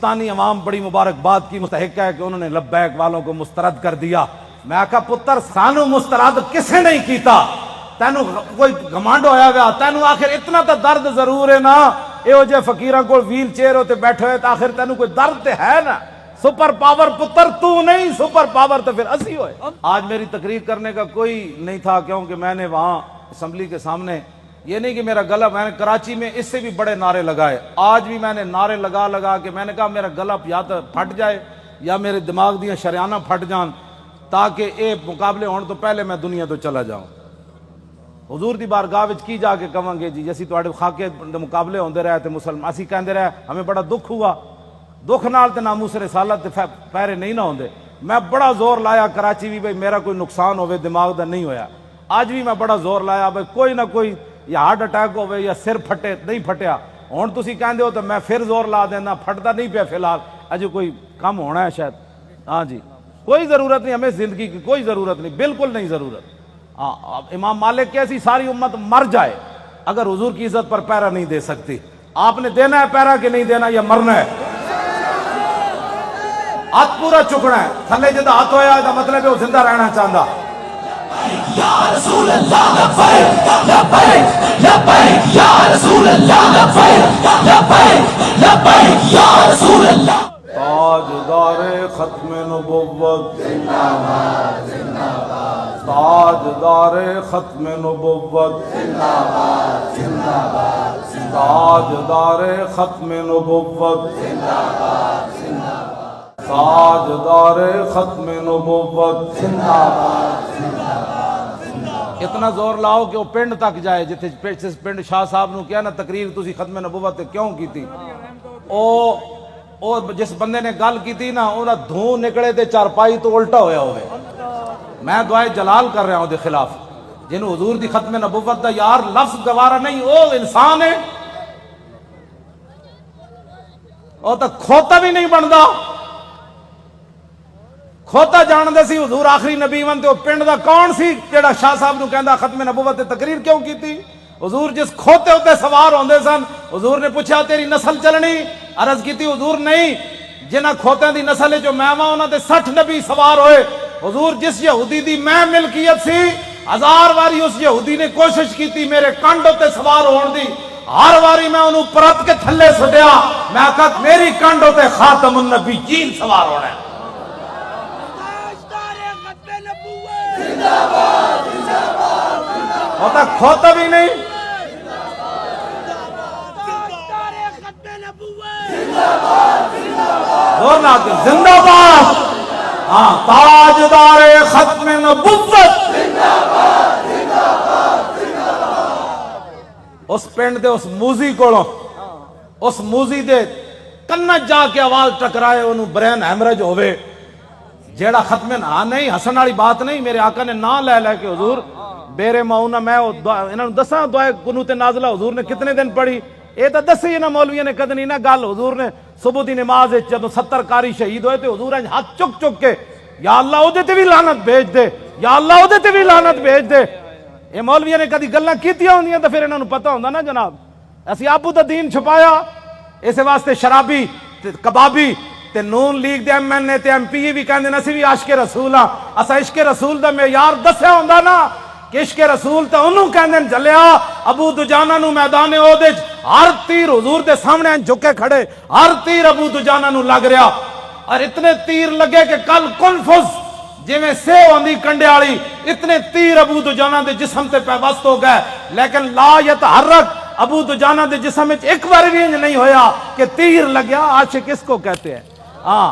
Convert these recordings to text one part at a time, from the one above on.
پاکستانی عوام بڑی مبارکباد کی مستحق ہے کہ انہوں نے لبیک والوں کو مسترد کر دیا۔ میں کہا پتر سانو مسترد کسے نہیں کیتا، تینوں کوئی گھمنڈ ہویا ہوا، تینوں آخر اتنا تو درد ضرور ہے نا، یہ جے فقیراں کو ویل چیئر ہوتے بیٹھے ہوئے تو آخر تینوں کوئی درد تے ہے نا، سپر پاور پتر تو نہیں، سپر پاور تو پھر اسی ہوئے۔ آج میری تقریر کرنے کا کوئی نہیں تھا، کیونکہ میں نے وہاں اسمبلی کے سامنے، یہ نہیں کہ میرا گلا، میں نے کراچی میں اس سے بھی بڑے نعرے لگائے، آج بھی میں نے نعرے لگا کے میں نے کہا میرا گلا یا تو پھٹ جائے یا میرے دماغ دیاں شریانہ پھٹ جان، تاکہ اے مقابلے ہونے تو پہلے میں دنیا تو چلا جاؤں۔ حضور دی بارگاہ وچ کی جا کے کہاں گے جی اسی تواڈے خاکے مقابلے ہوندے رہے تے مسلمان اسی کہندے رہے ہمیں بڑا دکھ ہوا، دکھ نال تے ناموس رسالت تے پیرے نہیں نہ ہوندے۔ میں بڑا زور لایا کراچی بھی بھئی میرا کوئی نقصان ہوئے دماغ دا نہیں ہویا، آج بھی میں بڑا زور لایا بھئی کوئی نہ کوئی یا ہارٹ اٹیک ہوئے یا سر پھٹے، نہیں پھٹیا، ہن تسی کہندے ہو تو میں پھر زور لا دینا، پھٹتا نہیں پیا فی الحال، اجے کوئی کم ہونا ہے شاید۔ ہاں جی کوئی ضرورت نہیں، ہمیں زندگی کی کوئی ضرورت نہیں، بالکل نہیں ضرورت۔ امام مالک کیسی ساری امت مر جائے اگر حضور کی عزت پر پیرا نہیں دے سکتی۔ آپ نے دینا ہے پیرا کہ نہیں دینا، یا مرنا ہے؟ ہاتھ پورا چکنا ہے، تھلے جدہ ہاتھ ہویا ہے مطلب ہے وہ زندہ رہنا چاہتا۔ یا رسول اللہ لبیک لبیک لبیک یا رسول اللہ لبیک لبیک لبیک یا رسول اللہ۔ تاجدار ختم نبوت زندہ باد زندہ باد، تاجدار ختم نبوت زندہ باد زندہ باد، تاجدار ختم نبوت زندہ باد زندہ باد، تاجدار ختم نبوت زندہ باد زندہ باد۔ اتنا زور لاؤ کہ وہ پنڈ تک جائے، جتنے پنڈ شاہ صاحب نو کیا نا تقریر تسی ختم نبوت کیوں کی تھی، او جس بندے نے گل کی تھی نا انہاں دھوں نکلے تے چارپائی تو الٹا ہویا ہوئے۔ میں دعائے جلال کر رہا ہوں دے خلاف، جنہوں حضور دی ختم نبوت دا یار لفظ گوارا نہیں، او انسان ہے، او تا کھوتا بھی نہیں بندا، کھوتا جان دے سی حضور آخری نبی ون تے او پنڈ دا کون سی جڑا شاہ صاحب نو کہندا ختم نبوت تے تقریر کیوں کی تھی؟ حضور جس کھوتے ہوتے سوار ہوندے سن، حضور نے پوچھا تیری نسل چلنی؟ عرض کی تھی حضور نہیں، جنہ کھوتیں دی نسل جو میں وہاں انہاں دے 60 نبی سوار ہوئے۔ حضور جس یہودی دی میں ملکیت سی، 1000 واری اس یہودی نے کوشش کی تھی میرے کانڈوں تے سوار ہون دی، ہر واری میں انہوں پرت کے تھلے سٹیا، میں کہا میری کانڈوں تے خاتم النبیین سوار ہونا ہے۔ ہوتا کھوتا بھی نہیں، زور نہ آتے زندہ باد، ہاں تاجدار ختم نبوت، اس پنڈ دے اس موزی کوڑوں، اس موزی دے کنج جا کے آواز ٹکرائے انہوں برین ہیمرج ہوئے، جیڑا ختم نہ نہیں ہسن والی بات نہیں، میرے آقا نے نہ لے لے کے حضور بیرے ماؤنا میں انہوں نے دساں دعائے قنوت نازلہ حضور نے کتنے دن پڑھی، اے تا دسی نا مولویوں نے کدنی نا گل، حضور نے صبح دی نماز جب 70 قاری شہید ہوئے تھے حضور نے ہاتھ چک چک کے یا اللہ او دے تے بھی لعنت بھیج دے، یا اللہ او دے تے بھی لعنت بھیج دے۔ اے مولویوں نے کدی گلاں کیتیاں ہوندیاں تے پھر انہاں نوں پتہ ہوندا نا جناب، اسی آپو دا دین چھپایا، اس واسطے شرابی تے کبابی تے نون لیگ دے ایم این اے تے ایم پی بھی کہندے اسی بھی عاشق رسول ہاں، اسا عشق رسول دا معیار دسیا ہوندا نا کہ عشق رسول تے انہوں کہندے جلیا ابو دجانہ نو میدان احد وچ ہر تیر حضور دے سامنے جھکے کھڑے، ہر تیر ابو دجانہ نو لگ رہا، اور اتنے تیر لگے کہ کل کنفس جویں سیو آندی کنڈے والی، اتنے تیر ابو دجانہ دے جسم تے پیوست ہو گئے، لیکن لا یتحرک ابو دجانہ دے جسم وچ ایک بار بھی نہیں ہویا کہ تیر لگیا۔ عاشق اس کو کہتے ہیں، ہاں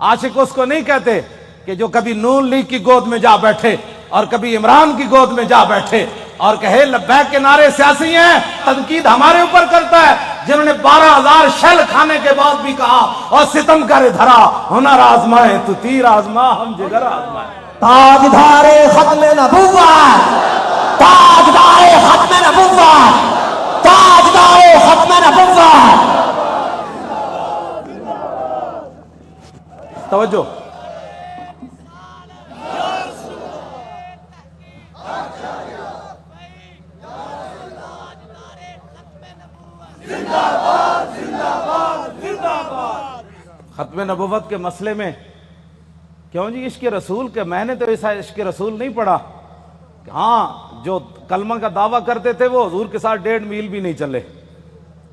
عاشق اس کو نہیں کہتے کہ جو کبھی نون لیگ کی گود میں جا بیٹھے اور کبھی عمران کی گود میں جا بیٹھے اور کہے لبیک کے نعرے سیاسی ہیں، تنقید ہمارے اوپر کرتا ہے، جنہوں نے 12,000 شیل کھانے کے بعد بھی کہا اور ستم کرے دھرا ہنر آزمائے تو تیر آزما ہم جگر آزمائے۔ تاجدار ختم نبوت، تاجدار ختم نبوت، تاجدار ختم نبوت۔ توجہ، ختم نبوت کے مسئلے میں کیوں جی عشق رسول کے، میں نے تو ایسا عشق رسول نہیں پڑھا. ہاں جو کلمہ کا دعویٰ کرتے تھے وہ حضور کے ساتھ 1.5 میل بھی نہیں چلے.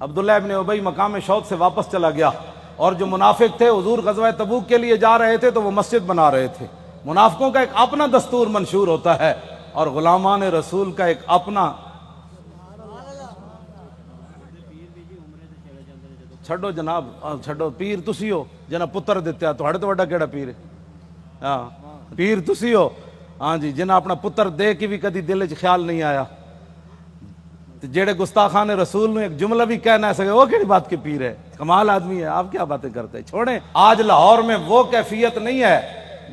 عبداللہ ابن ابی مقام شوق سے واپس چلا گیا. اور جو منافق تھے حضور غزوہ تبوک کے لیے جا رہے تھے تو وہ مسجد بنا رہے تھے. منافقوں کا ایک اپنا دستور منشور ہوتا ہے اور غلامان رسول کا ایک اپنا. چھڈو جناب، چھڈو. پیر تسی ہو جنہ پتر دیتے تو ہڑے تو وڈا کیڑا پیر ہے؟ ہاں پیر تسی ہو ہاں جی، جنہ اپنا پتر دے کے بھی کدی دل چ خیال نہیں آیا. جیڑے گستاخان رسول نے ایک جملہ بھی کہہ نہ سکے وہ کیڑی بات کے پیر ہے؟ کمال آدمی ہے. آپ کیا باتیں کرتے ہیں؟ چھوڑیں. آج لاہور میں وہ کیفیت نہیں ہے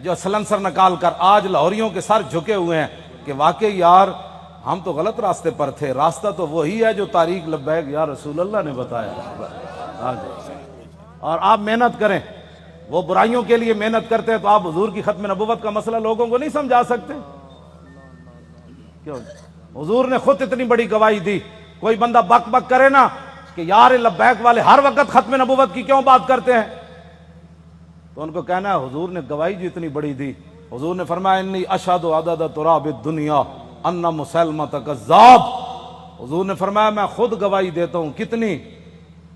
جو سلنسر نکال کر آج لاہوریوں کے سر جھکے ہوئے ہیں کہ واقعی یار ہم تو غلط راستے پر تھے. راستہ تو وہی ہے جو طریق لبیک یا رسول اللہ نے بتایا. ہاں جی. اور آپ محنت کریں. وہ برائیوں کے لیے محنت کرتے ہیں تو آپ حضور کی ختم نبوت کا مسئلہ لوگوں کو نہیں سمجھا سکتے؟ کیوں؟ حضور نے خود اتنی بڑی گواہی دی. کوئی بندہ بک بک کرے نا کہ یار لبیک والے ہر وقت ختم نبوت کی کیوں بات کرتے ہیں، تو ان کو کہنا ہے حضور نے گواہی جو اتنی بڑی دی. حضور نے فرمایا انی اشہد عدد تراب الدنیا ان مسلمۃ کذاب. حضور نے فرمایا میں خود گواہی دیتا ہوں. کتنی؟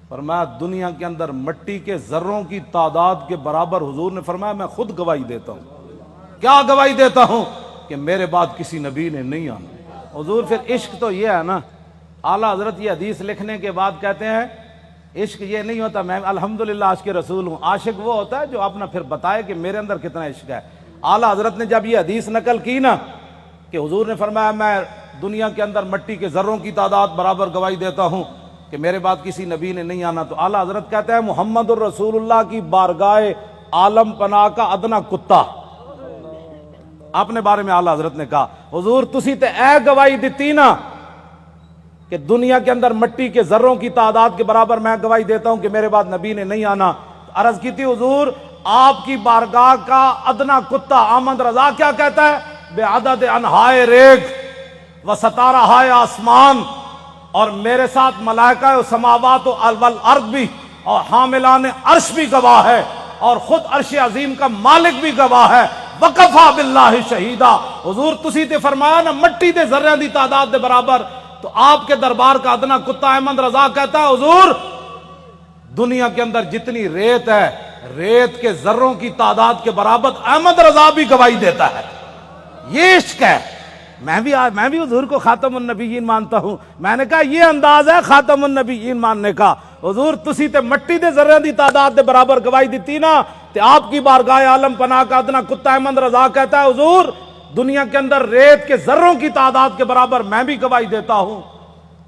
فرمایا دنیا کے اندر مٹی کے ذروں کی تعداد کے برابر. حضور نے فرمایا میں خود گواہی دیتا ہوں. کیا گواہی دیتا ہوں؟ کہ میرے بعد کسی نبی نے نہیں آنا. حضور پھر عشق تو یہ ہے نا، اعلیٰ حضرت یہ حدیث لکھنے کے بعد کہتے ہیں عشق یہ نہیں ہوتا میں الحمدللہ عاشق رسول ہوں. عاشق وہ ہوتا ہے جو اپنا پھر بتائے کہ میرے اندر کتنا عشق ہے. اعلیٰ حضرت نے جب یہ حدیث نقل کی نا کہ حضور نے فرمایا میں دنیا کے اندر مٹی کے ذروں کی تعداد برابر گواہی دیتا ہوں کہ میرے بعد کسی نبی نے نہیں آنا، تو اعلیٰ حضرت کہتے ہیں محمد الرسول اللہ کی بارگاہ عالم پناہ کا ادنا کتا. اپنے بارے میں اعلیٰ حضرت نے کہا حضور تسی تے اے گواہی دیتی نا کہ دنیا کے اندر مٹی کے ذروں کی تعداد کے برابر میں گواہی دیتا ہوں کہ میرے بعد نبی نے نہیں آنا. عرض کی تھی حضور آپ کی بارگاہ کا ادنا کتا احمد رضا کیا کہتا ہے؟ بے عدد انہائے ریگ و ستارہائے آسمان، اور میرے ساتھ ملائکہ و سماوات و والارض بھی اور حاملان عرش بھی گواہ ہے اور خود عرش عظیم کا مالک بھی گواہ ہے. وکفا باللہ شہیدا. حضور تسی تے فرمایا نا مٹی دے ذریاں دی تعداد دے برابر، تو آپ کے دربار کا ادنا کتا احمد رضا کہتا ہے حضور دنیا کے اندر جتنی ریت ہے ریت کے ذروں کی تعداد کے برابر احمد رضا بھی گواہی دیتا ہے. یہ عشق ہے. میں بھی حضور کو خاتم النبیین مانتا ہوں. میں نے کہا یہ انداز ہے خاتم النبیین ماننے کا. حضور تسی تے مٹی دے ذریاں دی تعداد دے برابر گواہی دیتی نا تے آپ کی بارگاہ عالم پناہ کا ادنا کتا احمد رضا کہتا ہے حضور دنیا کے اندر ریت کے ذروں کی تعداد کے برابر میں بھی گواہی دیتا ہوں.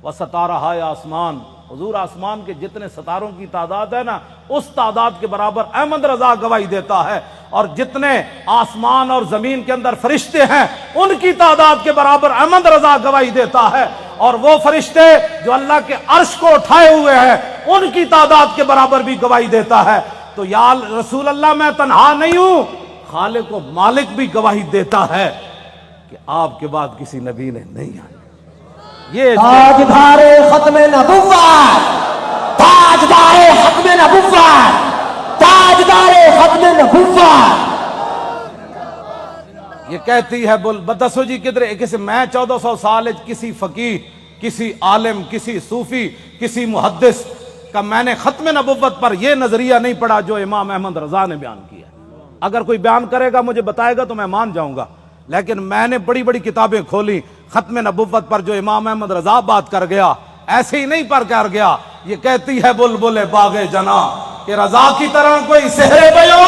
وہ ستارہ آسمان، حضور آسمان کے جتنے ستاروں کی تعداد ہے نا اس تعداد کے برابر احمد رضا گواہی دیتا ہے. اور جتنے آسمان اور زمین کے اندر فرشتے ہیں ان کی تعداد کے برابر احمد رضا گواہی دیتا ہے. اور وہ فرشتے جو اللہ کے عرش کو اٹھائے ہوئے ہیں ان کی تعداد کے برابر بھی گواہی دیتا ہے. تو یا رسول اللہ میں تنہا نہیں ہوں، خالق و مالک بھی گواہی دیتا ہے کہ آپ کے بعد کسی نبی نے نہیں آنا. یہ تاجدار ختم نبوت، تاجدار ختم نبوت، تاجدار ختم نبوت. یہ کہتی ہے بول بتسو جی کدھر کسی میں 1400 سال کسی فقیہ کسی عالم کسی صوفی کسی محدث کا میں نے ختم نبوت پر یہ نظریہ نہیں پڑھا جو امام احمد رضا نے بیان کیا. اگر کوئی بیان کرے گا مجھے بتائے گا تو میں مان جاؤں گا، لیکن میں نے بڑی بڑی کتابیں کھولی ختم نبوت پر جو امام احمد رضا بات کر گیا ایسے ہی نہیں پر کر گیا. یہ کہتی ہے بلبل باغ جنا کہ رضا کی طرح کوئی سحر بیوں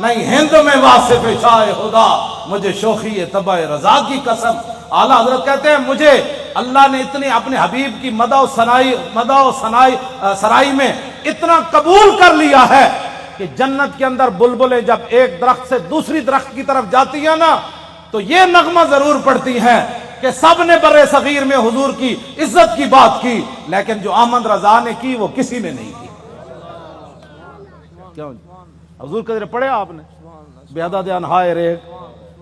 نہیں ہند میں واصف شاہ خدا، مجھے شوخی طبع رضا کی قسم. اعلیٰ حضرت کہتے ہیں مجھے اللہ نے اتنی اپنے حبیب کی مدح و سرائی میں اتنا قبول کر لیا ہے کہ جنت کے اندر بلبلیں جب ایک درخت سے دوسری درخت کی طرف جاتی ہیں نا تو یہ نغمہ ضرور پڑتی ہیں کہ سب نے برے صغیر میں حضور کی عزت کی بات کی، لیکن جو احمد رضا نے کی وہ کسی نے نہیں کی. کیوں حضور قدر پڑھے آپ نے بے عدد انہائے ریگ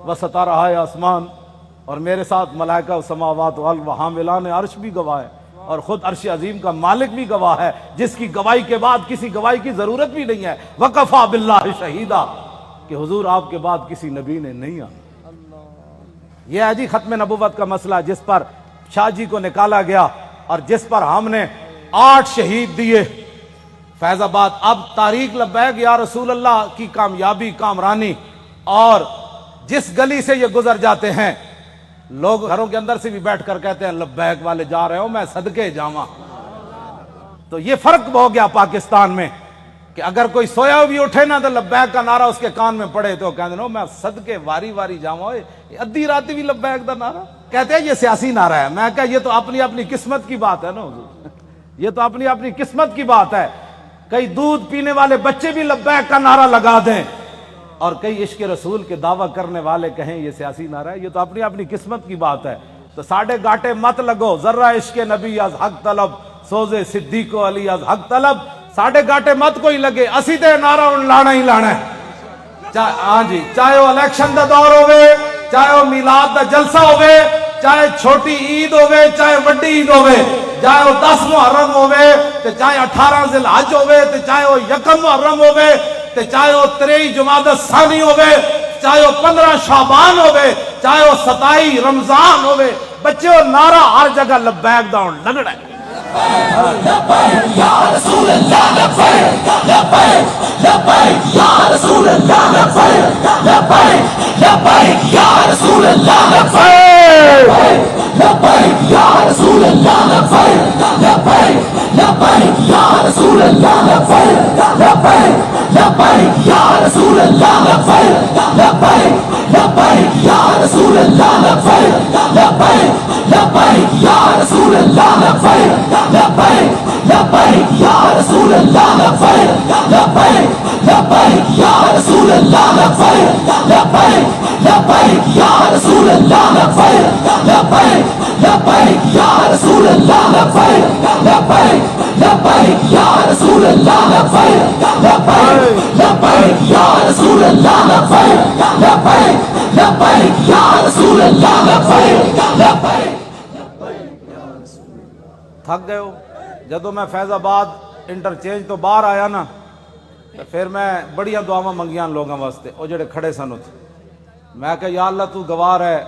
و ستارہائے آسمان، اور میرے ساتھ ملائکہ و سماوات و حاملان عرش بھی گواہ ہے. اور خود عرش عظیم کا مالک بھی گواہ ہے، جس کی گواہی کے بعد کسی گواہی کی ضرورت بھی نہیں ہے، وَقَفَى بِاللَّهِ شَهِيدًا، کہ حضور آپ کے بعد کسی نبی نے نہیں آنا۔ یہ ہے جی ختم نبوت کا مسئلہ، جس پر شاہ جی کو نکالا گیا اور جس پر ہم نے 8 شہید دیے فیض آباد۔ اب تاریخ لبیک یا رسول اللہ کی کامیابی کامرانی، اور جس گلی سے یہ گزر جاتے ہیں لوگ گھروں کے اندر سے بھی بیٹھ کر کہتے ہیں لبیک والے جا رہے ہو، میں صدقے جاواں۔ تو یہ فرق ہو گیا پاکستان میں کہ اگر کوئی سویا بھی اٹھے نا تو لبیک کا نعرہ اس کے کان میں پڑے تو کہتے ہیں میں صدقے واری واری جاواں، ادھی رات بھی لبیک دا نعرہ کہتے ہیں یہ سیاسی نعرہ ہے۔ میں کہا یہ تو اپنی اپنی قسمت کی بات ہے نا حضور، یہ تو اپنی اپنی قسمت کی بات ہے۔ کئی دودھ پینے والے بچے بھی لبیک کا نعرہ لگا دیں اور کئی عشق رسول کے دعویٰ کرنے والے کہیں یہ سیاسی نعرہ ہے، یہ تو اپنی اپنی قسمت کی بات ہے۔ تو ساڑھے گاٹے مت لگو، ذرہ عشق نبی از حق طلب، سوزے صدیق و علی از حق طلب، ساڑھے گاٹے مت کوئی لگے، اسی تے نعرہ ان لانا ہی لانا ہے۔ ہاں جی، چاہے وہ الیکشن دا دور ہوئے، چاہے وہ میلاد دا جلسہ ہوئے، چاہے چھوٹی عید ہوئے چاہے وڈی عید ہوئے، چاہے وہ 10 محرم ہوئے تے چاہے 18 ذی الحج ہوئے تے چاہے وہ 1 محرم ہوئے تے چاہے وہ 23 جمادی الثانی ہوئے، چاہے وہ 15 شعبان ہوئے، چاہے وہ 27 رمضان ہوئے، بچے وہ نعرہ ہر جگہ لبیک دا ہون لگڑا ہے۔ لبیک یا رسول اللہ، لبیک لبیک لبیک یا رسول اللہ، لبیک لبیک لبیک یا رسول اللہ، لبیک لبیک یا رسول اللہ، لبیک لبیک لبیک یا رسول اللہ، لبیک لبیک لبیک یا رسول اللہ، لبیک لبیک لبیک یا رسول اللہ، لبیک لبیک لبیک یا رسول اللہ، لبیک لبیک لبیک یا رسول اللہ، لبیک لبیک لبیک یا رسول اللہ، لبیک لبیک لبیک یا رسول اللہ، لبیک لبیک لبیک یا رسول اللہ، لبیک لبیک لبیک یا رسول اللہ، لبیک لبیک لبیک یا رسول اللہ، لبیک لبیک لبیک یا رسول اللہ، لبیک لبیک۔ تھک گئے ہو؟ جدو میں فیض آباد انٹرچینج تو باہر آیا نا تو پھر میں بڑیاں دعاواں منگیاں لوگوں واسطے، وہ جڑے کھڑے سن اتھے، میں کہ یا اللہ تو گواہ ہے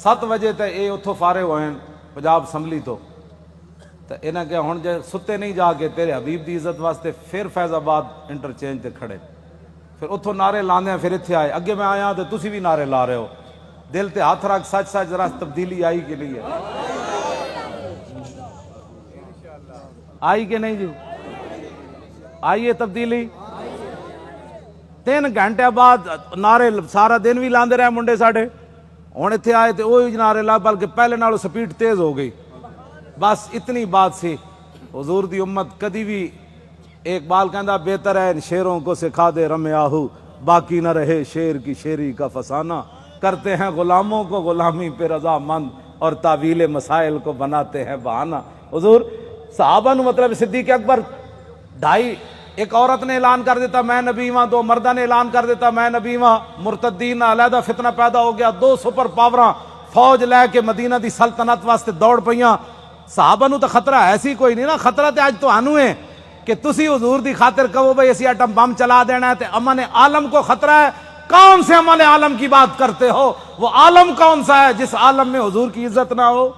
7 بجے تے اے اتھوں فارغ ہوئے پنجاب اسمبلی تو انہیں کہ ہن جے ستے نہیں جا کے تیرے حبیب دی عزت واسطے پھر فیض آباد انٹرچینج تے کھڑے، پھر اتھوں نعرے لاندے ہیں، پھر اتھے آئے، اگے میں آیا تو تسی بھی نعرے لا رہے ہو، دل تے ہاتھ رکھ، سچ سچ ذرا تبدیلی آئی کہ نہیں ہے؟ آئی کہ نہیں جی؟ آئی ہے تبدیلی؟ 3 گھنٹے بعد نعرے سارا دن بھی لاندے رہے منڈے ساڑھے، ہن اتھے آئے تے وہی نعرے لا، بلکہ پہلے نالوں سپیڈ تیز ہو گئی۔ بس اتنی بات سی، حضور دی امت کدی بھی، ایک بال کہندا بہتر ہے ان شیروں کو سکھا دے رم آہو، باقی نہ رہے شیر کی شیری کا فسانہ، کرتے ہیں غلاموں کو غلامی پہ رضا مند اور تعویل مسائل کو بناتے ہیں بہانہ۔ حضور صحابہ نو مطلب صدیق اکبر 2.5، ایک عورت نے اعلان کر دیتا میں نبی ہاں، 2 مردہ نے اعلان کر دیتا میں نبی ہاں، مرتدین علیحدہ فتنہ پیدا ہو گیا، 2 سپر پاوراں فوج لے کے مدینہ دی سلطنت واسطے دوڑ پئیاں۔ صحابہ نو تو خطرہ ایسی کوئی نہیں نا، خطرہ تے آج تو آنو ہے کہ تسی حضور دی خاطر کہو بھئی اسی ایٹم بم چلا دینا ہے تے امن عالم کو خطرہ ہے۔ کون سے امن عالم کی بات کرتے ہو؟ وہ عالم کون سا ہے جس عالم میں حضور کی عزت نہ ہو؟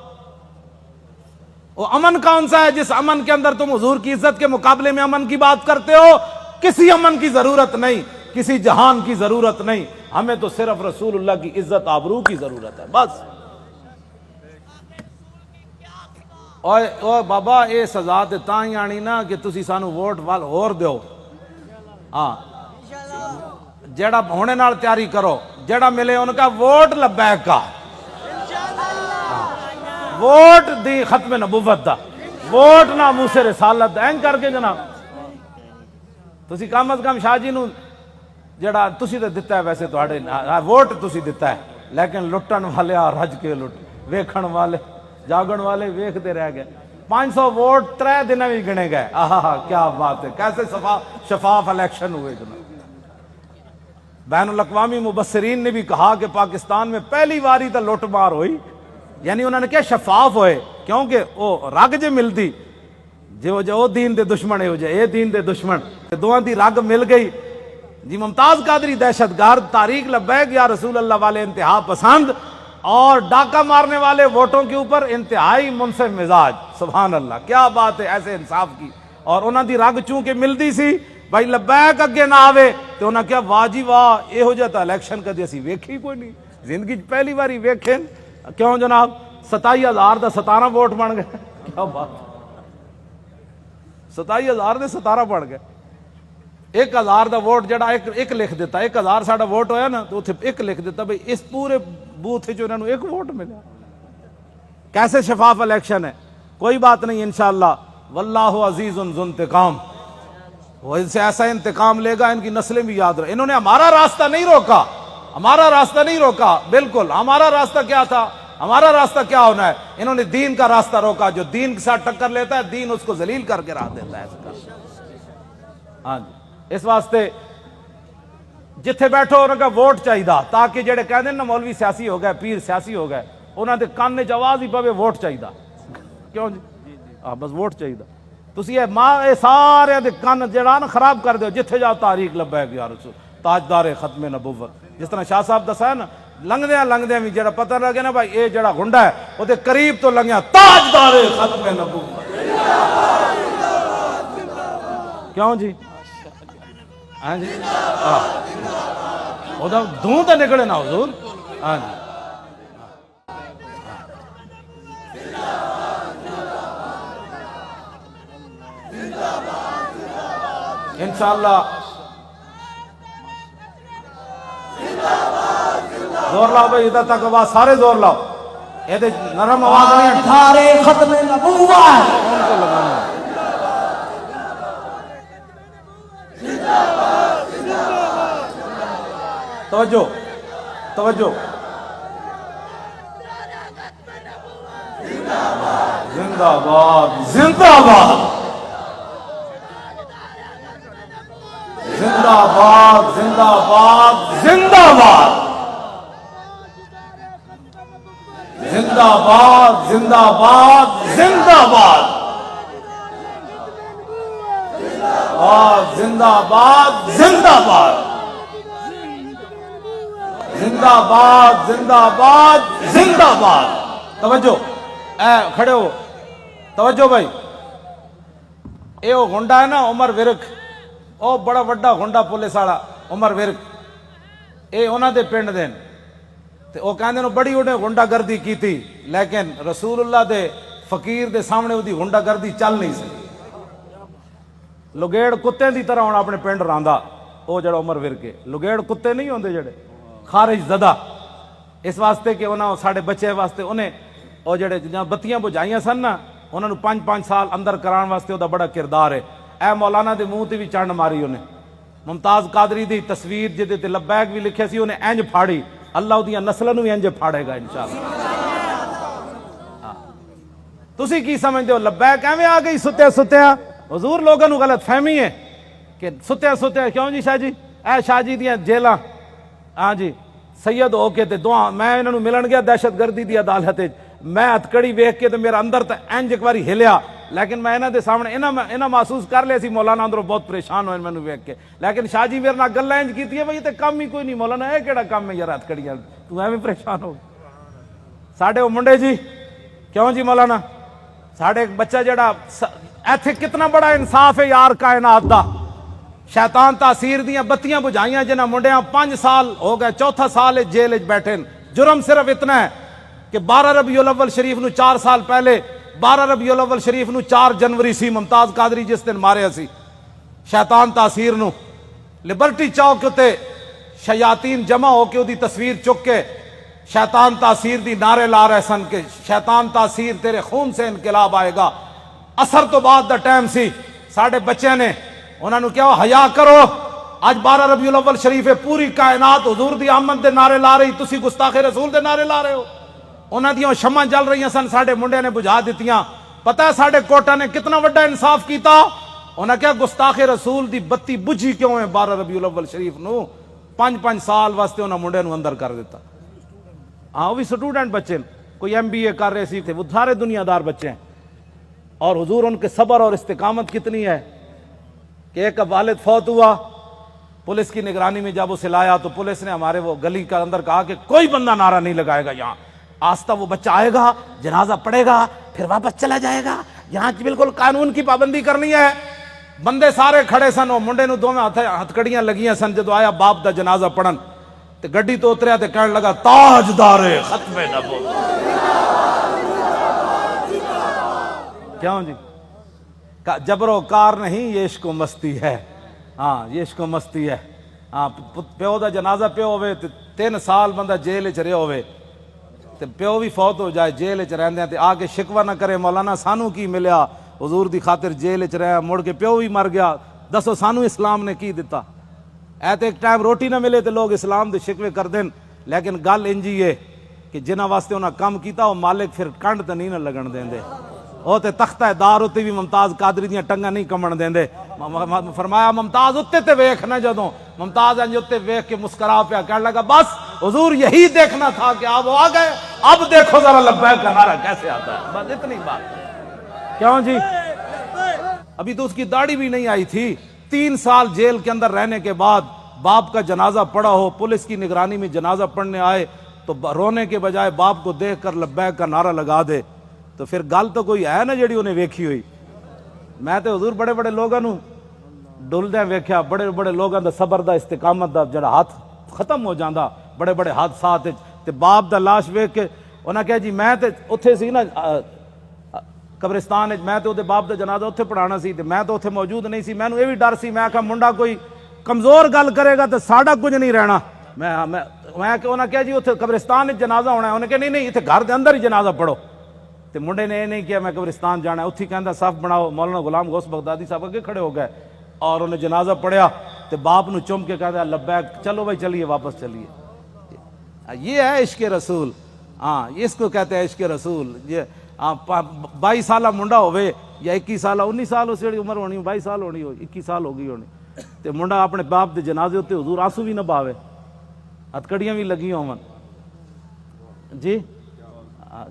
وہ امن کون سا ہے جس امن کے اندر تم حضور کی عزت کے مقابلے میں امن کی بات کرتے ہو؟ کسی امن کی ضرورت نہیں، کسی جہان کی ضرورت نہیں، ہمیں تو صرف رسول اللہ کی عزت آبرو کی ضرورت ہے بس۔ اوے بابا اے سزا تے تاں ہی آنی نا کہ تسی سانو ووٹ وال ہور دیو، ہاں جیڑا ہونے نال تیاری کرو، جیڑا ملے ان کا ووٹ لبیک کا، ووٹ دی ختم نبوت دا، ووٹ نہ موسے رسالت دا، این کر کے جناب تسی کم از کم شاہ جی نو جیڑا تسی تے دتا ہے، ویسے تواڈے ووٹ تسی دتا ہے، لیکن لٹن والے رج کے لٹ، ویکھن والے جاگن والے ویکھتے رہ گئے۔ 500 ووٹ 3 دن بھی گنے گئے، آہا کیا بات ہے، کیسے شفاف الیکشن ہوئے جناب۔ بین الاقوامی مبصرین نے بھی کہا کہ پاکستان میں پہلی باری تو لوٹ مار ہوئی یعنی انہوں نے کیا شفاف ہوئے، کیونکہ وہ رگ جے ملتی جو دین دے دشمن ہے ہو جائے اے دین دے دشمن دوہاں دی رگ مل گئی جی۔ ممتاز قادری دہشت گرد، تاریخ لبیک یا رسول اللہ والے انتہا پسند، اور ڈاکہ مارنے والے ووٹوں کے اوپر انتہائی منصف مزاج۔ سبحان اللہ، کیا بات ہے ایسے انصاف کی۔ اور انہاں دی رگ چونکہ ملدی سی بھائی لبیک اگے نہ آوے تو انہاں کیا واہ جی واہ یہو جہا الیکشن کدی اسی ویکھی کوئی نہیں، زندگی پہلی باری ویکھیں۔ کیوں جناب 27,000 دا 17 ووٹ بن گئے، کیا بات، 27,000 دے 17 بن گئے۔ 1,000 دا ووٹ جڑا ایک لکھ دیتا، 1,000 ساڈا ووٹ ہویا نا تو اتنے ایک لکھ دیتا بھئی اس پورے بوتھ جو انہوں نے ایک ووٹ ملا۔ کیسے شفاف الیکشن ہے، کوئی بات نہیں انشاءاللہ، واللہ عزیز ذو انتقام، وہ ان سے ایسا انتقام لے گا ان کی نسلیں بھی یاد رہے۔ انہوں نے ہمارا راستہ نہیں روکا، ہمارا راستہ نہیں روکا، بالکل ہمارا راستہ کیا تھا، ہمارا راستہ کیا ہونا ہے، انہوں نے دین کا راستہ روکا۔ جو دین کے ساتھ ٹکر لیتا ہے دین اس کو ذلیل کر کے رکھ دیتا ہے۔ ہاں جی، اس واسطے جتھے بیٹھو انہوں کا ووٹ چاہیے تاکہ جڑے کہتے ہیں نا مولوی سیاسی ہو گئے، پیر سیاسی ہو گئے، انہوں نے کان وچ آواز ہی پوے ووٹ چاہیے۔ کیوں جی؟ ہاں بس ووٹ چاہیے۔ تسی یہ سارے دے کان جڑا نا خراب کر دیو، جتھے جاؤ تاریخ لبیک یا رسول، تاجدار ختم نبوت، جس طرح شاہ صاحب دسا ہے نا، لنگدیاں بھی جڑا پتہ لگے نا بھائی اے جڑا گنڈا ہے وہ دے قریب تو لنگیا تاجدار ختم نبوت۔ کیوں جی؟ ہاں جی، وہ دھوں تے نکلے نا حضور۔ ہاں جی، انشاءاللہ زور لاؤ بھائی، ادھر تک آواز سارے زور لاؤ، یہ نرم آواز نہیں ہے، تاجدار ختم نبوت، کون کو لگانا ہے؟ توجہ توجہ، زندہ باد زندہ باد زندہ باد زندہ باد زندہ باد زندہ باد زندہ باد زندہ باد زندہ باد زندہ باد زندہ باد زندہ باد زندہ باد۔ توجہ، اے کھڑے ہو، توجہ بھائی، اے وہ گنڈا ہے نا عمر ورک، او بڑا وڈا گنڈا پولیس والا عمر ورک، اے انہاں دے پنڈ دے تے او کہندے نے بڑی انہیں گنڈا گردی کیتی، لیکن رسول اللہ دے فقیر دے سامنے اودی گنڈا گردی چل نہیں سکی۔ لگیڑ کتے دی طرح ہن اپنے پنڈ راندا، او جڑا عمر ورک ہے، لگیڑ کتے نہیں ہوندے جڑے خارج زدہ، اس واسطے کہ انہاں ساڈے بچے واسطے انہیں او جڑے بتیاں بجھائیاں سن نا انہاں نو 5 سال اندر کران واسطے او دا بڑا کردار ہے۔ اے مولانا دے منہ تے بھی چنڈ ماری انہیں، ممتاز قادری دی تصویر جدے تے لبیک بھی لکھے سی انہیں انج پھاڑی، اللہ اودیاں نسلاں نو بھی انج پھاڑے گا انشاءاللہ۔ تسی کی سمجھدے ہو لبیک ایویں آ گئی ستیا ستیا؟ حضور لوگاں نو غلط فہمی ہے کہ ستیا ستیا کیوں جی شاہ جی، اے شاہ جی دیاں جیلاں، ہاں جی سید ہو کے تے دعا، میں انہاں نو ملن گیا دہشت گردی دی عدالت وچ، میں ہتکڑی ویکھ کے تے میرا اندر تے انج ایک واری ہلیا، لیکن میں انہاں دے سامنے انہاں محسوس کر لیا سی مولانا اندروں بہت پریشان ہوئے مینوں ویکھ کے، لیکن شاہ جی میرے نال گلاں انج کیتی ہے بھئی تے کم ہی کوئی نہیں مولانا، اے کیڑا کم ہے یار ہتکڑیاں، تو ایویں پریشان ہو ساڈے او منڈے جی۔ کیوں جی مولانا ساڈے ایک بچہ جڑا ایتھے کتنا بڑا انصاف ہے یار کائنات دا، شیطان تاثیر دیاں بتیاں بجھائیاں جنہاں منڈیاں 5 سال ہو گئے، چوتھا سال جیل وچ بیٹھے، جرم صرف اتنا ہے کہ 12 ربیع الاول شریف نو 4 سال پہلے 12 ربیع الاول شریف نو 4 جنوری سی ممتاز قادری جس دن ماریا سی شیطان تاثیر نو، لبرٹی چوک تے شیاطین جمع ہو کے دی تصویر چک کے شیطان تاثیر دی نعرے لا رہے سن کہ شیطان تاثیر تیرے خون سے انقلاب آئے گا۔ اثر تو بعد دا ٹائم سی، ساڈے بچے نے انہاں نو کیا حیا کرو، اج 12 ربیع الاول شریف ہے، پوری کائنات حضور دی آمد دے نعرے لا رہی، تسی گستاخ رسول دے نعرے لا رہے ہو۔ انہاں دیاں شمع جل رہی سن، ساڈے منڈے نے بجھا دتیاں۔ پتہ ہے ساڈے کوٹا نے کتنا وڈا انصاف کیتا، انہاں کیا گستاخ رسول دی بتی بجھی کیوں ہے 12 ربیع الاول شریف نو، 5 سال واسطے انہاں منڈے نو اندر کر دیتا۔ ہاں وہ بھی سٹوڈنٹ بچے، کوئی MBA کر رہے سی تھے، وہ سارے دنیا دار بچے ہیں. اور حضور ان کے صبر اور استقامت کتنی ہے کہ ایک والد فوت ہوا، پولیس کی نگرانی میں جب اسے لایا تو پولیس نے ہمارے وہ گلی کے اندر کہا کہ کوئی بندہ نعرہ نہیں لگائے گا یہاں. آستہ وہ بچہ آئے گا، جنازہ پڑے گا، پھر واپس چلا جائے گا. یہاں بالکل قانون کی پابندی کرنی ہے. بندے سارے کھڑے سن، وہ منڈے نو دوویں ہتھکڑیاں لگیاں سن. جدو آیا باپ دا جنازہ پڑھن تے گڈی تو اتریا تے کہنے لگا تاجدار ختم نبوت. کیوں جی؟ جبر و کار نہیں، یہ عشق و مستی ہے. ہاں یہ عشق و مستی ہے. ہاں پیو دا جنازہ پیو ہوئے تے 3 سال بندہ جیل چ رہیا ہوئے تے پیو بھی فوت ہو جائے جیل چ رہندے تے آ کے شکوہ نہ کرے مولانا سانو کی ملیا، حضور دی خاطر جیل چ رہیا، مڑ کے پیو بھی مر گیا. دسو سانو اسلام نے کی دیتا؟ اے تے ایک ٹائم روٹی نہ ملے تے لوگ اسلام دے شکوے کر دین. لیکن گل انجی ہے کہ جنہاں واسطے انہاں کم کیتا وہ مالک پھر کنڈ تے نہیں نہ لگن دیندے. وہ تے تختہ دار اتے بھی ممتاز قادری دیاں ٹنگاں نہیں کمن دیندے. فرمایا ممتاز اتے تے ویکھ نہ، جدوں ممتاز انج اتے ویکھ کے مسکرا پیا کہنے لگا بس حضور یہی دیکھنا تھا کہ آپ آ گئے، اب دیکھو ذرا لبیک کا نعرہ کیسے آتا ہے. بس اتنی بات. کیوں جی؟ ابھی تو اس کی داڑھی بھی نہیں آئی تھی. 3 سال جیل کے اندر رہنے کے بعد باپ کا جنازہ پڑا ہو، پولیس کی نگرانی میں جنازہ پڑھنے آئے تو رونے کے بجائے باپ کو دیکھ کر لبیک کا نعرہ لگا دے تو پھر گل تو کوئی ہے نا جڑی انہیں ویکھی ہوئی. میں تے حضور بڑے بڑے لوگاں نو ڈلدیاں ویکھیا، بڑے بڑے لوگاں دا صبر دا استقامت دا جڑا ہاتھ ختم ہو جاندا بڑے بڑے حادثات تے باپ دا لاش ویکھ کے انہاں کہا جی میں تے اوتھے سی نا قبرستان میں تے باپ دا جنازہ اوتھے پڑھانا سی تے میں تو اوتھے موجود نہیں سی. مینوں یہ بھی ڈر سی، میں کہا منڈا کوئی کمزور گل کرے گا تو ساڈا کچھ نہیں رہنا. میں کہ انہاں کہا جی اوتھے قبرستان وچ جنازہ ہونا ہے. انہاں کہا نہیں ایتھے گھر دے اندر ہی جنازہ پڑھو. تے منڈے نے یہ نہیں کیا میں قبرستان جانا ہے. اتھی کہندا صف بناؤ. مولانا غلام غوث بغدادی صاحب اگے کھڑے ہو گئے اور انہیں جنازہ پڑھیا تے باپ نو چم کے کہتا لبیک، چلو بھائی چلیے واپس چلیے. یہ ہے عشق رسول. ہاں اس کو کہتے ہیں عشق رسول. یہ 22 سالہ منڈا ہوئے یا 21 سالہ 19 سال اس جڑی عمر ہونی 22 سال ہونی ہو 21 سال ہو گئی ہونی تے منڈا اپنے باپ دے جنازے ہوتے حضور آنسو بھی نہ باوے، ہتکڑیاں بھی لگی ہون. جی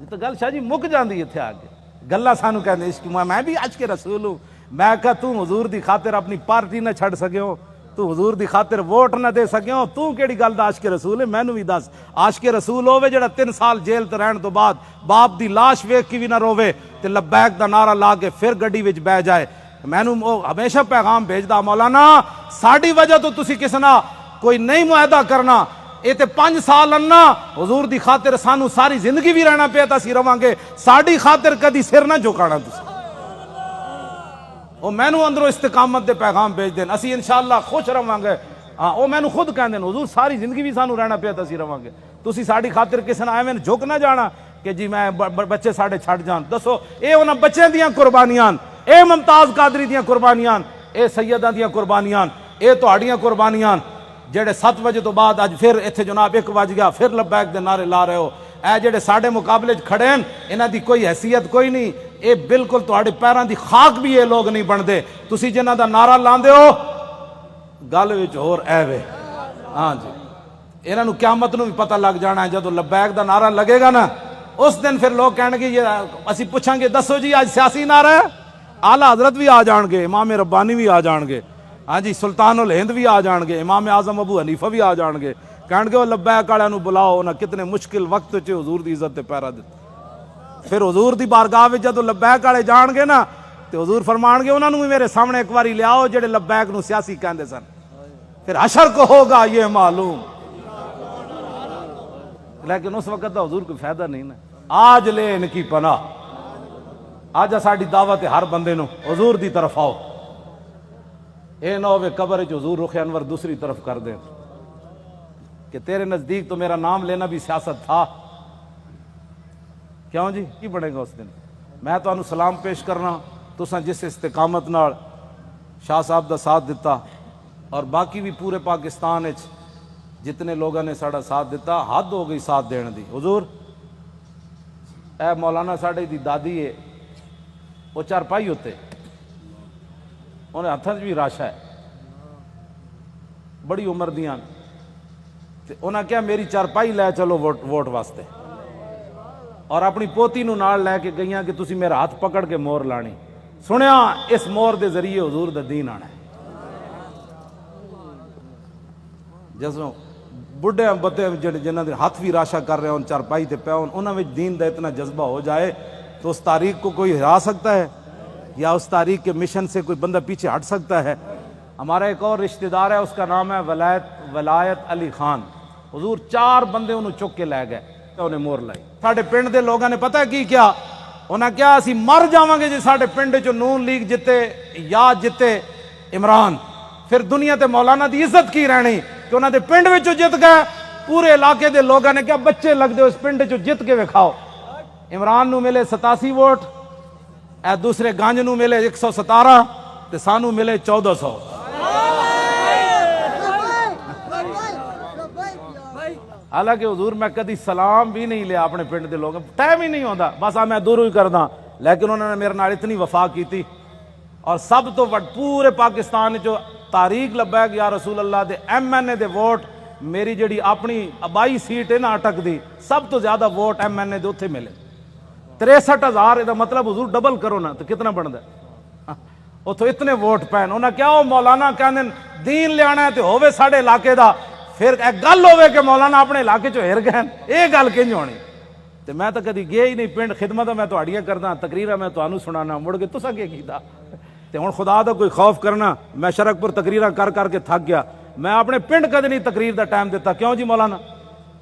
تو گل شاہ جی مک جاندی اتنے آ کے گلا سانو کہندے عشق. میں بھی عشق رسول ہوں. میں کہا تو حضور دی خاطر اپنی پارٹی نہ چھڑ سکیو، تو حضور دی خاطر ووٹ نہ دے سکیو، تو کیڑی گل دا عاشق رسول ہے؟ مینوں بھی دس. عاشق رسول ہوے جڑا 3 سال جیل تے رہن تو بعد باپ دی لاش ویکھ کے بھی نہ روے تے لبیک دا نعرہ لا کے پھر گڈی وچ بہ جائے. مینوں ہمیشہ پیغام بھیجدا مولانا ساڈی وجہ تو تسی کس نہ کوئی نہیں معاہدہ کرنا. یہ تے 5 سال انا حضور دی خاطر سانو ساری زندگی بھی رہنا پیا تسی رواں گے، ساڈی خاطر کدی سر نہ جھکانا تسی. وہ مینوں اندروں استقامت دے پیغام بھیج دین، اسی انشاءاللہ خوش رواں گے. ہاں وہ مینوں خود کہندے حضور ساری زندگی بھی سانو رہنا پیا تسی رواں گے، تسی ساڈی خاطر کسے نہ ایویں جھک نہ جانا کہ جی میں بچے ساڈے چھڈ جان. دسو اے انہاں بچیاں دیاں قربانیاں، اے ممتاز قادری دیاں قربانیاں، اے سیداں دیاں قربانیاں، اے تہاڈیاں قربانیاں جڑے 7 بجے تو بعد اج پھر اتنے جناب 1 بج گیا پھر لبیک دے نعرے لا رہے ہو. اے جڑے ساڈے مقابلے کھڑے ہیں انہاں دی کوئی حیثیت کوئی نہیں. اے بالکل تہاڈے پیراں دی خاک بھی یہ لوگ نہیں بنتے. تسی جنہاں دا نعرہ لاندے ہو گل وچ ہور ایوے. ہاں جی انہاں نو قیامت نو بھی پتہ لگ جانا ہے جدو لبیک دا نعرہ لگے گا نا اس دن پھر لوگ کہن گے یہ اسی پوچھاں گے دسو جی آج سیاسی نعرہ ہے، اعلیٰ حضرت بھی آ جان گے، امام ربانی بھی آ جان گے، ہاں جی سلطان الہند بھی آ جان گے، امام اعظم ابو حنیفہ بھی آ جان گے. کہن گے وہ لبیک والے نو بلاؤ انہاں کتنے مشکل وقت چ حضور دی عزت تے پیرا دتے. پھر حضور دی بارگاہ وچ جدوں لبیک والے جان گے نا تے حضور فرمان گے انہاں نو بھی میرے سامنے ایک واری لیاؤ جڑے لبیک نو سیاسی کہندے سن. پھر حشر کو ہوگا یہ معلوم. لیکن اس وقت دا حضور کوئی فائدہ نہیں نا. آج لے ان کی پناہ. آج ساڈی دعوت ہے ہر بندے نو حضور دی طرف آؤ. اے نہ ہوئے قبر وچ حضور رخ انور دوسری طرف کر دیں کہ تیرے نزدیک تو میرا نام لینا بھی سیاست تھا. کیوں جی کی بنے گا اس دن؟ میں تو انہوں سلام پیش کرنا تساں جس استقامت نال شاہ صاحب دا ساتھ دیتا اور باقی بھی پورے پاکستان وچ جتنے لوگوں نے ساڑا ساتھ دیتا حد ہو گئی ساتھ دین دی. حضور اے مولانا ساڑے دی دادی ہے وہ چارپائی ہوتے انہیں ہاتھوں بھی راشا ہے بڑی عمر دیاں انہاں کیا میری چارپائی لے چلو ووٹ واسطے. اور اپنی پوتی نو نال لے کے گئیاں کہ تسی میرا ہاتھ پکڑ کے مور لانی. سنیا اس مور دے ذریعے حضور دا دین آنا ہے. جسوں بڑھے بتے جنہ دے ہاتھ بھی راشا کر رہے ہوں چارپائی تے پہ ہوں انہاں وچ دین دا اتنا جذبہ ہو جائے تو اس تاریخ کو کوئی ہرا سکتا ہے یا اس تاریخ کے مشن سے کوئی بندہ پیچھے ہٹ سکتا ہے؟ ہمارا ایک اور رشتہ دار ہے، اس کا نام ہے ولایت علی خان. حضور 4 بندے انہوں چک کے لے گئے، انہیں مور لائی. ساڈے پنڈ دے لوگاں نے پتہ کی کیا؟ انہاں کیا اسی مر جاواں گے جی ساڈے پنڈ چ نون لیگ جتے یا جتے عمران، پھر دنیا تے مولانا دی عزت کی رہنی کہ انہاں دے پنڈ وچوں جت گئے. پورے علاقے دے لوگاں نے کیا بچے لگ دے اس پنڈ چوں جت کے وکھاؤ. عمران نو ملے 87 ووٹ، اے دوسرے گانج نو ملے 117 تے سانو ملے 1400. حالانکہ حضور میں کدی سلام بھی نہیں لیا اپنے پنڈ دے لوگ، ٹائم ہی نہیں ہوتا، بس میں دوروں ہی کردا. لیکن انہوں نے میرے نال اتنی وفا کی تھی. اور سب تو پورے پاکستان جو تاریخ لبا کہ یا رسول اللہ دے ایم این اے دے ووٹ میری جڑی اپنی آبائی سیٹ ہے نا اٹک دی، سب تو زیادہ ووٹ ایم این اے دے اتھے ملے 63,000. یہ مطلب حضور ڈبل کرو نا تو کتنا بنتا ہے؟ اتو اتنے ووٹ پین. انہاں کیا ہو مولانا کہندے دین لیانا ہے تے ہووے ساڈے علاقے دا، پھر ایک گل ہوئے کہ مولانا اپنے علاقے چو ہر گئے، یہ گل کنج ہونی؟ تے میں تو کدی گیا ہی نہیں پنڈ. خدمت میں تہاڈیاں کردا، تقریراں میں تانوں سنانا، مڑ کے تساں کی کیتا؟ تے ہن خدا دا کوئی خوف کرنا. میں شرک پور تقریراں کر کے تھک گیا. میں اپنے پنڈ کدی نہیں تقریر دا ٹائم دیتا. کیوں جی مولانا؟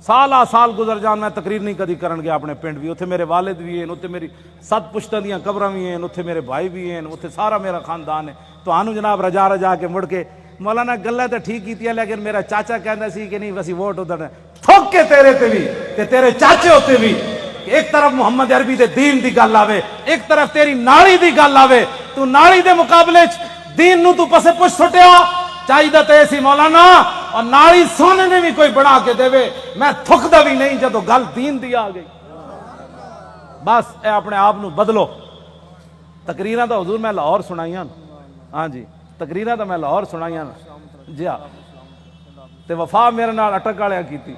سال گزر جان میں تقریر نہیں کدی کرن گیا اپنے پنڈ بھی. اتھے میرے والد بھی ہیں، اتھے میری 7 پشتاں دیاں قبراں بھی ہیں، اتھے میرے بھائی بھی ہیں، اتھے سارا میرا خاندان ہے. تو جناب رجا کے مڑ کے مولانا گلیں تو ٹھیک کیتیاں، لیکن میرا چاچا کہندا سی کہ نہیں وسی ووٹ ادھر تھوک کے تیرے تے بھی تے تیرے چاچے ہوتے بھی. ایک طرف محمد عربی دے دین دی گل آوے، ایک طرف تیری نالی دی گل آوے. تو نالی دے مقابلے دین نو تو پسے پش سٹیا چاہیے تے سی مولانا. اور نالی سونے نے بھی کوئی بنا کے دے. میں تھکدا بھی نہیں جدو گل دین دی آ گئی. بس اے اپنے آپ نو بدلو. تقریراں تو حضور میں لاہور سنائیاں. ہاں جی تقریراں تو میں لاہور سنائیاں. جی ہاں تے وفا میرے نال اٹک والے کیتی.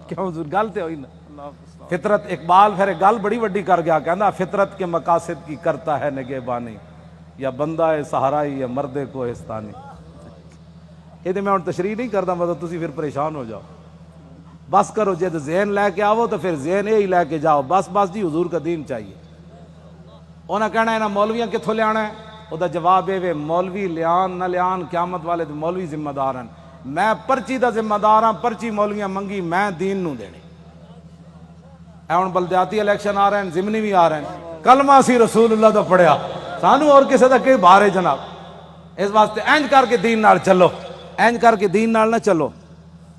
کیوں حضور گل تے ہوئی نا. فطرت اقبال پھر ایک گل بڑی وڈی کر گیا، کہندا فطرت کے مقاصد کی کرتا ہے نگہبانی، یا بندہ ہے صحرائی یا مرد کوہستانی. یہ میں تشریح نہیں کرتا، مطلب تسی پھر پریشان ہو جاؤ. بس کرو جد ذہن لے کے آؤ تو پھر ذہن یہی لے کے جاؤ. بس جی حضور کا دین چاہیے. انہیں کہنا ہے نا مولویاں کتوں لیا ہے؟ وہ جواب ہے مولوی لیان نہ لیان قیامت والے تو مولوی ذمہ دار ہیں. میں پرچی دا ذمہ دار ہاں. پرچی مولویاں منگی میں دین نو دینی. ہوں بلدیاتی الیکشن آ رہے ہیں، ضمنی بھی آ رہے ہیں. کلمہ سی رسول اللہ دا پڑھیا، سانو اور کسی دا کہ بارے جناب. اس واسطے اینج کر کے دین نال چلو، اینج کر کے دین نال نہ چلو.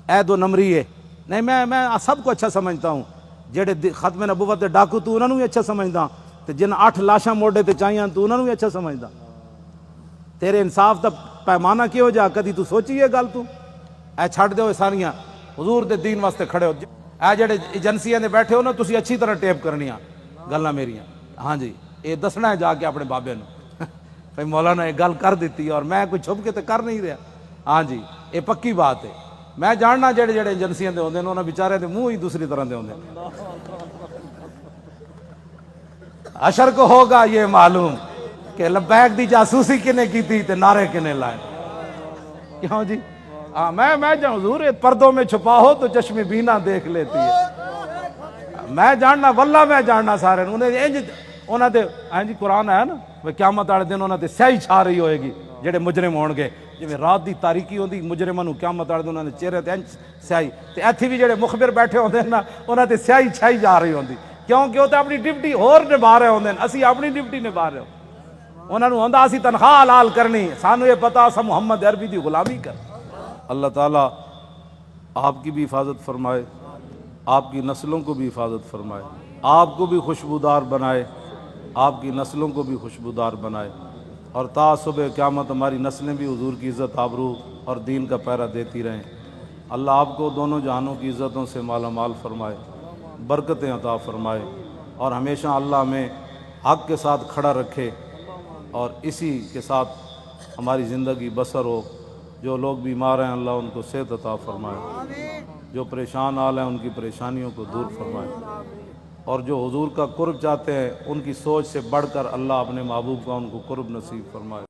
اے 2 نمبری ہے نہیں. میں سب کو اچھا سمجھتا ہوں. جہے ختم نبوت دے ڈاکو تو انہوں نے بھی اچھا سمجھدا، تے جن 8 لاشاں موڈے تے چاہیاں تو انہوں نے بھی اچھا سمجھدا. تیرے انصاف دا پیمانہ کی ہو جا کدی تو سوچی ہے گل؟ تو اے چھڑ دیو ساریاں حضور دے دین واسطے کھڑے ہو. اے جڑے ایجنسیاں دے بیٹھے ہو نا تسی اچھی طرح ٹیپ کرنیاں گلاں میریاں. ہاں جی یہ دسنا ہے جا کے اپنے بابے نو بھائی مولانا یہ گل کر دیتی اور میں کوئی چھپ کے تے کر نہیں رہا. ہاں جی یہ پکی بات ہے. میں جاننا جڑے ایجنسیاں دے ہوندے نے انہاں بیچارے دے منہ ہی دوسری طرح دے ہوندے. حشر کو ہوگا یہ معلوم کہ لبیک دی جاسوسی کنے کی تھی تے نعرے کنے لائے. کیوں جی؟ ہاں میں جان حضور پردوں میں چھپا ہو تو چشم بینا دیکھ لیتی ہے. میں جاننا واللہ میں جاننا سارے انہاں دے. ہاں جی قرآن ہے نا قیامت والے دن انہاں تے سیاہی چھا رہی ہوئے گی جڑے مجرم ہون گے. جی رات دی تاریکی ہوندی مجرماں نوں قیامت والے دن انہاں دے چہرے تے سیاہی. تے ایتھے بھی جڑے مخبر بیٹھے ہوندے نا انہاں تے سیاہی چھائی جا رہی ہوندی. کیونکہ وہ تے اپنی ڈیوٹی ہور نبھا رہے ہوندے. اسی اپنی ڈیوٹی نبھا رہے ہو. انہاں نوں ہوندا اسی تنخواہ حلال کرنی، سانو یہ پتا اسا محمد عربی دی غلامی کر. اللہ تعالیٰ آپ کی بھی حفاظت فرمائے، آپ کی نسلوں کو بھی حفاظت فرمائے، آپ کو بھی خوشبودار بنائے، آپ کی نسلوں کو بھی خوشبودار بنائے. اور تا صبح قیامت ہماری نسلیں بھی حضور کی عزت آبرو اور دین کا پہرا دیتی رہیں. اللہ آپ کو دونوں جہانوں کی عزتوں سے مالا مال فرمائے، برکتیں عطا فرمائے، اور ہمیشہ اللہ ہمیں حق کے ساتھ کھڑا رکھے اور اسی کے ساتھ ہماری زندگی بسر ہو. جو لوگ بیمار ہیں اللہ ان کو صحت عطا فرمائے، جو پریشان حال ہیں ان کی پریشانیوں کو دور فرمائے. اور جو حضور کا قرب چاہتے ہیں ان کی سوچ سے بڑھ کر اللہ اپنے محبوب کا ان کو قرب نصیب فرمائے۔